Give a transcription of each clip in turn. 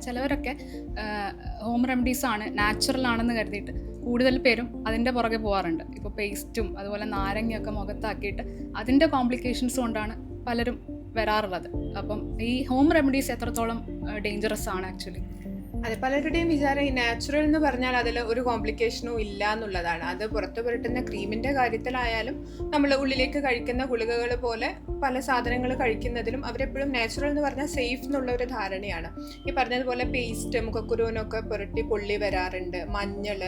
ചിലവരൊക്കെ home remedies ആണ്, natural ആണെന്ന് കരുതിയിട്ട് കൂടുതൽ പേരും അതിൻ്റെ പുറകെ പോകാറുണ്ട്. ഇപ്പോൾ പേസ്റ്റും അതുപോലെ നാരങ്ങയൊക്കെ മുഖത്താക്കിയിട്ട് അതിൻ്റെ കോംപ്ലിക്കേഷൻസ് കൊണ്ടാണ് പലരും വരാറുള്ളത്. അപ്പം ഈ ഹോം റെമഡീസ് എത്രത്തോളം ഡേഞ്ചറസ് ആണ് ആക്ച്വലി? അതെ, പലരുടെയും വിചാരം ഈ നാച്ചുറൽ എന്ന് പറഞ്ഞാൽ അതിൽ ഒരു കോംപ്ലിക്കേഷനും ഇല്ല എന്നുള്ളതാണ്. അത് പുറത്ത് പുരട്ടുന്ന ക്രീമിൻ്റെ കാര്യത്തിലായാലും നമ്മൾ ഉള്ളിലേക്ക് കഴിക്കുന്ന ഗുളികകൾ പോലെ പല സാധനങ്ങൾ കഴിക്കുന്നതിലും അവരെപ്പോഴും നാച്ചുറൽ എന്ന് പറഞ്ഞാൽ സേഫ് എന്നുള്ള ഒരു ധാരണയാണ്. ഈ പറഞ്ഞതുപോലെ പേസ്റ്റ് മുഖക്കുരുവിനൊക്കെ പുരട്ടി പൊള്ളി വരാറുണ്ട്, മഞ്ഞൾ,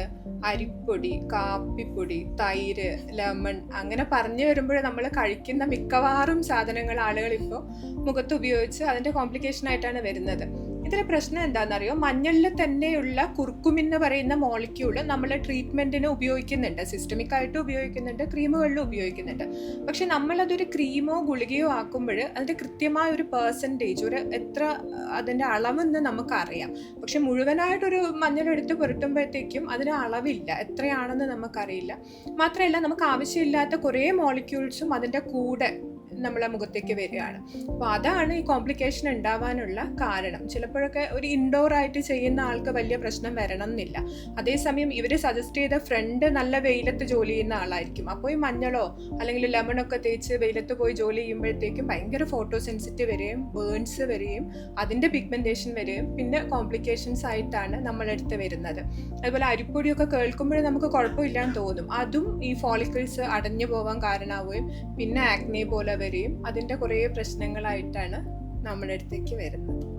അരിപ്പൊടി, കാപ്പിപ്പൊടി, തൈര്, ലെമൺ, അങ്ങനെ പറഞ്ഞു വരുമ്പോൾ നമ്മൾ കഴിക്കുന്ന മിക്കവാറും സാധനങ്ങൾ ആളുകൾ ഇപ്പോൾ മുഖത്ത് ഉപയോഗിച്ച് അതിൻ്റെ കോംപ്ലിക്കേഷനായിട്ടാണ് വരുന്നത്. ഇതിലെ പ്രശ്നം എന്താണെന്നറിയോ? മഞ്ഞളിൽ തന്നെയുള്ള കുർക്കുമിൻ എന്ന് പറയുന്ന മോളിക്യൂള് നമ്മൾ ട്രീറ്റ്മെൻറ്റിന് ഉപയോഗിക്കുന്നുണ്ട്, സിസ്റ്റമിക് ആയിട്ട് ഉപയോഗിക്കുന്നുണ്ട്, ക്രീമുകളിലും ഉപയോഗിക്കുന്നുണ്ട്. പക്ഷെ നമ്മളതൊരു ക്രീമോ ഗുളികയോ ആക്കുമ്പോൾ അതിൻ്റെ കൃത്യമായ ഒരു പെർസെൻറ്റേജ്, ഒരു എത്ര അതിൻ്റെ അളവെന്ന് നമുക്കറിയാം. പക്ഷെ മുഴുവനായിട്ടൊരു മഞ്ഞളെടുത്ത് പുരട്ടുമ്പോഴത്തേക്കും അതിന് അളവില്ല, എത്രയാണെന്ന് നമുക്കറിയില്ല. മാത്രമല്ല, നമുക്ക് ആവശ്യമില്ലാത്ത കുറേ മോളിക്യൂൾസും അതിൻ്റെ കൂടെ നമ്മളെ മുഖത്തേക്ക് വരികയാണ്. അപ്പോൾ അതാണ് ഈ കോംപ്ലിക്കേഷൻ ഉണ്ടാവാനുള്ള കാരണം. ചിലപ്പോഴൊക്കെ ഒരു ഇൻഡോർ ആയിട്ട് ചെയ്യുന്ന ആൾക്ക് വലിയ പ്രശ്നം വരണം എന്നില്ല. അതേസമയം ഇവർ സജസ്റ്റ് ചെയ്ത ഫ്രണ്ട് നല്ല വെയിലത്ത് ജോലി ചെയ്യുന്ന ആളായിരിക്കും. അപ്പോൾ ഈ മഞ്ഞളോ അല്ലെങ്കിൽ ലെമണൊക്കെ തേച്ച് വെയിലത്ത് പോയി ജോലി ചെയ്യുമ്പോഴത്തേക്കും ഭയങ്കര ഫോട്ടോ സെൻസിറ്റീവ് വരികയും ബേൺസ് വരികയും അതിൻ്റെ പിഗ്മെൻറ്റേഷൻ വരികയും പിന്നെ കോംപ്ലിക്കേഷൻസ് ആയിട്ടാണ് നമ്മളെടുത്ത് വരുന്നത്. അതുപോലെ അരിപ്പൊടിയൊക്കെ കേൾക്കുമ്പോഴേ നമുക്ക് കുഴപ്പമില്ലാന്ന് തോന്നും. അതും ഈ ഫോളിക്കിൾസ് അടഞ്ഞു പോകാൻ കാരണമാവുകയും പിന്നെ ആക്നെ പോലെ വരികയും അതിൻ്റെ കുറേ പ്രശ്നങ്ങളായിട്ടാണ് നമ്മുടെ അടുത്തേക്ക് വരുന്നത്.